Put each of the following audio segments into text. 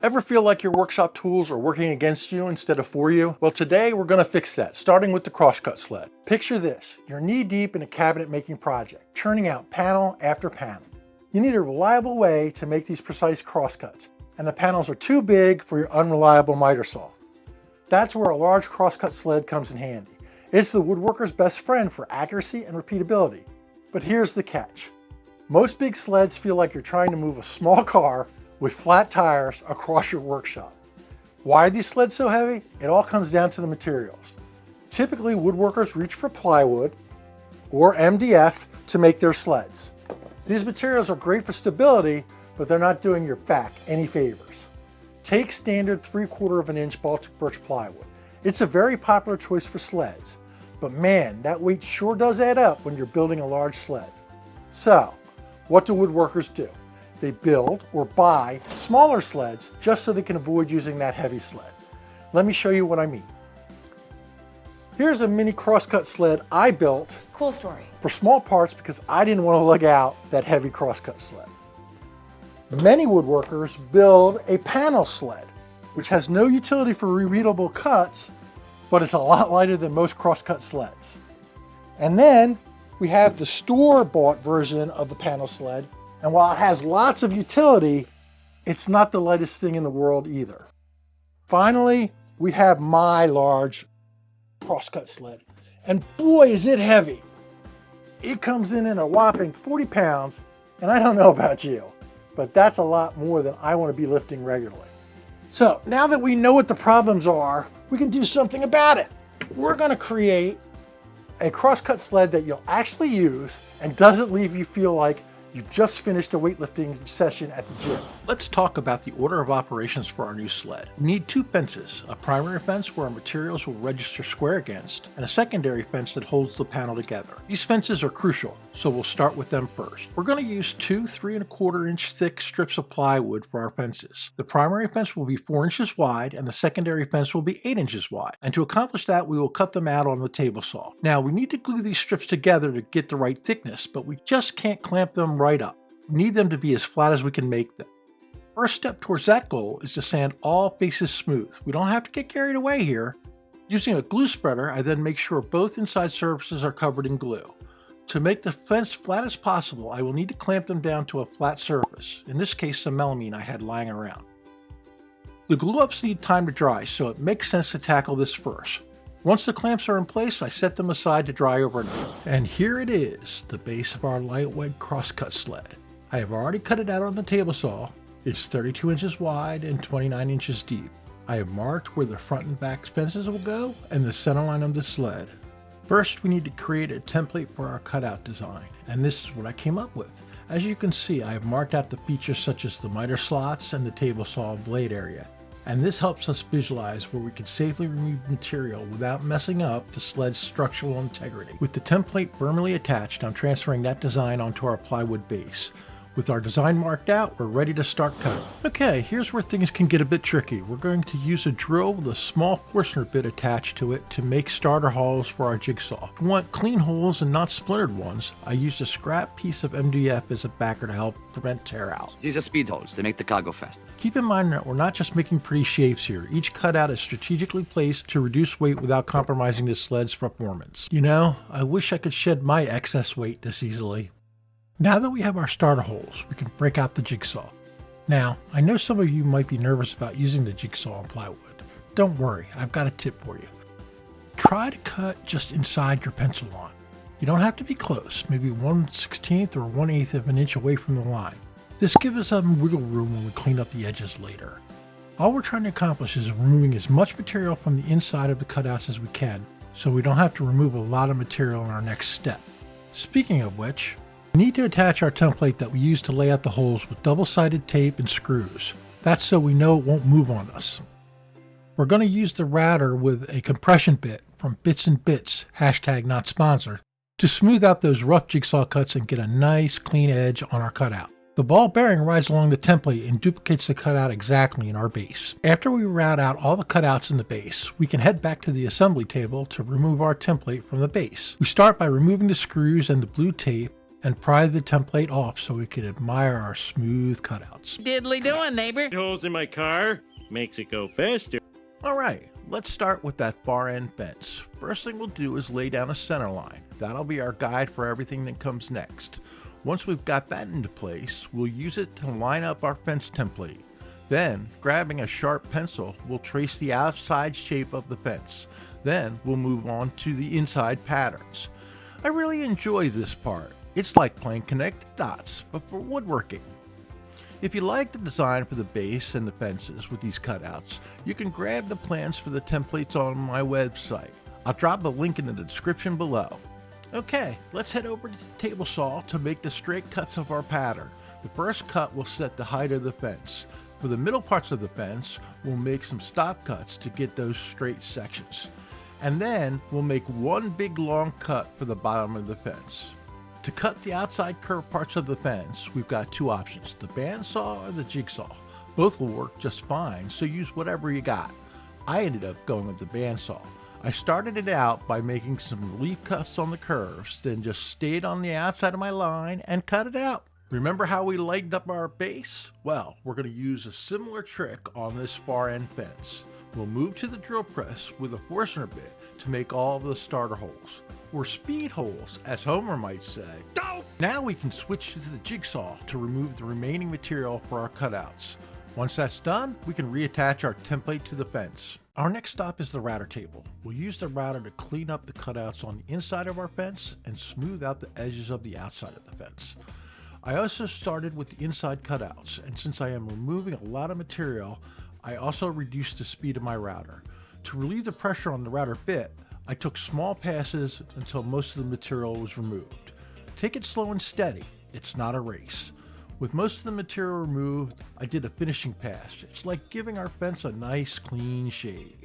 Ever feel like your workshop tools are working against you instead of for you? Well, today we're going to fix that, starting with the CrossCut Sled. Picture this, you're knee-deep in a cabinet making project, churning out panel after panel. You need a reliable way to make these precise crosscuts, and the panels are too big for your unreliable miter saw. That's where a large CrossCut Sled comes in handy. It's the woodworker's best friend for accuracy and repeatability. But here's the catch. Most big sleds feel like you're trying to move a small car with flat tires across your workshop. Why are these sleds so heavy? It all comes down to the materials. Typically, woodworkers reach for plywood or MDF to make their sleds. These materials are great for stability, but they're not doing your back any favors. Take standard 3/4 inch Baltic birch plywood. It's a very popular choice for sleds, but man, that weight sure does add up when you're building a large sled. So, what do woodworkers do? They build or buy smaller sleds just so they can avoid using that heavy sled. Let me show you what I mean. Here's a mini CrossCut sled I built. Cool story. For small parts because I didn't want to lug out that heavy CrossCut sled. Many woodworkers build a panel sled, which has no utility for repeatable cuts, but it's a lot lighter than most CrossCut sleds. And then we have the store-bought version of the panel sled, and while it has lots of utility, it's not the lightest thing in the world either. Finally, we have my large CrossCut sled, and boy is it heavy. It comes in a whopping 40 pounds, and I don't know about you, but that's a lot more than I want to be lifting regularly. So now that we know what the problems are, we can do something about it. We're going to create a CrossCut sled that you'll actually use and doesn't leave you feel like you've just finished a weightlifting session at the gym. Let's talk about the order of operations for our new sled. We need two fences, a primary fence where our materials will register square against, and a secondary fence that holds the panel together. These fences are crucial, so we'll start with them first. We're going to use two 3¼ inch thick strips of plywood for our fences. The primary fence will be 4 inches wide, and the secondary fence will be 8 inches wide. And to accomplish that, we will cut them out on the table saw. Now, we need to glue these strips together to get the right thickness, but we just can't clamp them right up. We need them to be as flat as we can make them. First step towards that goal is to sand all faces smooth. We don't have to get carried away here. Using a glue spreader, I then make sure both inside surfaces are covered in glue. To make the fence flat as possible, I will need to clamp them down to a flat surface, in this case some melamine I had lying around. The glue-ups need time to dry, so it makes sense to tackle this first. Once the clamps are in place, I set them aside to dry overnight. And here it is, the base of our lightweight CrossCut sled. I have already cut it out on the table saw. It's 32 inches wide and 29 inches deep. I have marked where the front and back fences will go and the center line of the sled. First, we need to create a template for our cutout design, and this is what I came up with. As you can see, I have marked out the features such as the miter slots and the table saw blade area. And this helps us visualize where we can safely remove material without messing up the sled's structural integrity. With the template firmly attached, I'm transferring that design onto our plywood base. With our design marked out, we're ready to start cutting. Okay, here's where things can get a bit tricky. We're going to use a drill with a small Forstner bit attached to it to make starter holes for our jigsaw. If you want clean holes and not splintered ones, I used a scrap piece of MDF as a backer to help prevent tear out. These are speed holes. They make the car go faster. Keep in mind that we're not just making pretty shapes here. Each cutout is strategically placed to reduce weight without compromising the sled's performance. You know, I wish I could shed my excess weight this easily. Now that we have our starter holes, we can break out the jigsaw. Now, I know some of you might be nervous about using the jigsaw on plywood. Don't worry, I've got a tip for you. Try to cut just inside your pencil line. You don't have to be close, maybe 1/16 or 1/8 of an inch away from the line. This gives us some wiggle room when we clean up the edges later. All we're trying to accomplish is removing as much material from the inside of the cutouts as we can, so we don't have to remove a lot of material in our next step. Speaking of which, we need to attach our template that we use to lay out the holes with double-sided tape and screws. That's so we know it won't move on us. We're going to use the router with a compression bit from Bits and Bits, #not-sponsored, to smooth out those rough jigsaw cuts and get a nice clean edge on our cutout. The ball bearing rides along the template and duplicates the cutout exactly in our base. After we route out all the cutouts in the base, we can head back to the assembly table to remove our template from the base. We start by removing the screws and the blue tape, and pry the template off so we can admire our smooth cutouts. Diddly doing, neighbor. Holes in my car makes it go faster. Alright, let's start with that far end fence. First thing we'll do is lay down a center line. That'll be our guide for everything that comes next. Once we've got that into place, we'll use it to line up our fence template. Then, grabbing a sharp pencil, we'll trace the outside shape of the fence. Then, we'll move on to the inside patterns. I really enjoy this part. It's like playing connected dots, but for woodworking. If you like the design for the base and the fences with these cutouts, you can grab the plans for the templates on my website. I'll drop a link in the description below. Okay, let's head over to the table saw to make the straight cuts of our pattern. The first cut will set the height of the fence. For the middle parts of the fence, we'll make some stop cuts to get those straight sections. And then we'll make one big long cut for the bottom of the fence. To cut the outside curved parts of the fence, we've got two options, the bandsaw or the jigsaw. Both will work just fine, so use whatever you got. I ended up going with the bandsaw. I started it out by making some relief cuts on the curves, then just stayed on the outside of my line and cut it out. Remember how we lightened up our base? Well, we're going to use a similar trick on this far end fence. We'll move to the drill press with a Forstner bit to make all of the starter holes, or speed holes, as Homer might say. Now we can switch to the jigsaw to remove the remaining material for our cutouts. Once that's done, we can reattach our template to the fence. Our next stop is the router table. We'll use the router to clean up the cutouts on the inside of our fence and smooth out the edges of the outside of the fence. I also started with the inside cutouts, and since I am removing a lot of material, I also reduced the speed of my router. To relieve the pressure on the router bit, I took small passes until most of the material was removed. Take it slow and steady, it's not a race. With most of the material removed, I did a finishing pass. It's like giving our fence a nice clean shave.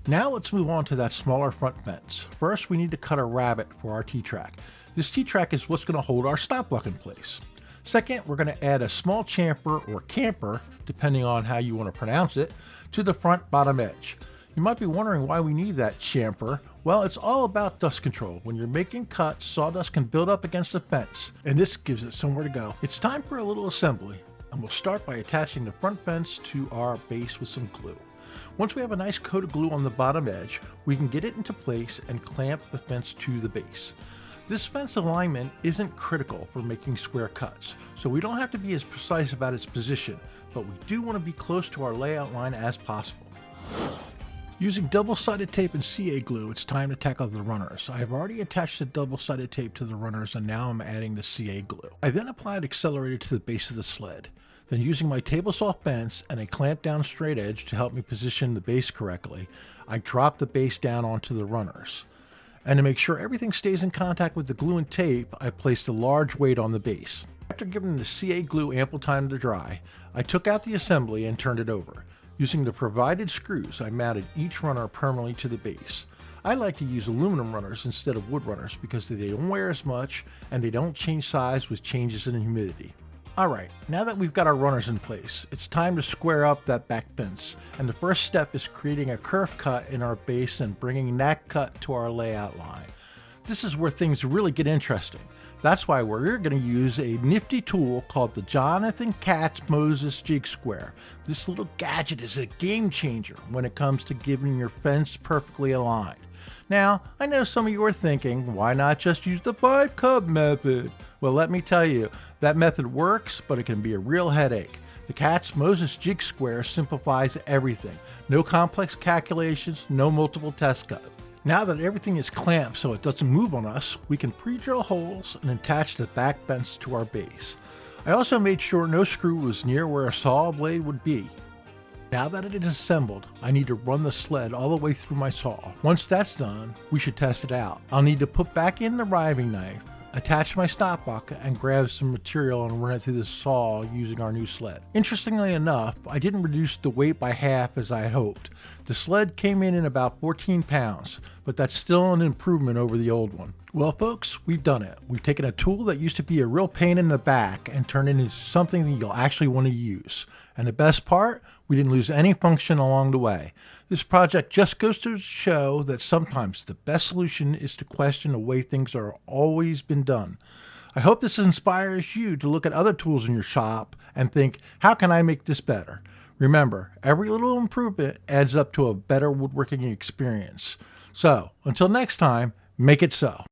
Now let's move on to that smaller front fence. First we need to cut a rabbet for our T-track. This T-track is what's going to hold our stop block in place. Second, we're going to add a small chamfer or camper, depending on how you want to pronounce it, to the front bottom edge. You might be wondering why we need that chamfer. Well, it's all about dust control. When you're making cuts, sawdust can build up against the fence, and this gives it somewhere to go. It's time for a little assembly, and we'll start by attaching the front fence to our base with some glue. Once we have a nice coat of glue on the bottom edge, we can get it into place and clamp the fence to the base. This fence alignment isn't critical for making square cuts, so we don't have to be as precise about its position, but we do want to be close to our layout line as possible. Using double-sided tape and CA glue, it's time to tackle the runners. I have already attached the double-sided tape to the runners, and now I'm adding the CA glue. I then applied accelerator to the base of the sled. Then, using my table saw fence and a clamp down straight edge to help me position the base correctly, I dropped the base down onto the runners. And to make sure everything stays in contact with the glue and tape, I placed a large weight on the base. After giving the CA glue ample time to dry, I took out the assembly and turned it over. Using the provided screws, I mounted each runner permanently to the base. I like to use aluminum runners instead of wood runners because they don't wear as much and they don't change size with changes in humidity. Alright, now that we've got our runners in place, it's time to square up that back fence, and the first step is creating a curved cut in our base and bringing that cut to our layout line. This is where things really get interesting. That's why we're going to use a nifty tool called the Jonathan Katz Moses Jig Square. This little gadget is a game changer when it comes to giving your fence perfectly aligned. Now, I know some of you are thinking, why not just use the 5-cub method? Well, let me tell you, that method works, but it can be a real headache. The Katz Moses Jig Square simplifies everything. No complex calculations, no multiple test cuts. Now that everything is clamped so it doesn't move on us, we can pre-drill holes and attach the back fence to our base. I also made sure no screw was near where a saw blade would be. Now that it is assembled, I need to run the sled all the way through my saw. Once that's done, we should test it out. I'll need to put back in the riving knife, attach my stop block, and grab some material and run it through the saw using our new sled. Interestingly enough, I didn't reduce the weight by half as I had hoped. The sled came in about 14 pounds, but that's still an improvement over the old one. Well, folks, we've done it. We've taken a tool that used to be a real pain in the back and turned it into something that you'll actually want to use. And the best part, we didn't lose any function along the way. This project just goes to show that sometimes the best solution is to question the way things are always been done. I hope this inspires you to look at other tools in your shop and think, how can I make this better? Remember, every little improvement adds up to a better woodworking experience. So, until next time, make it so.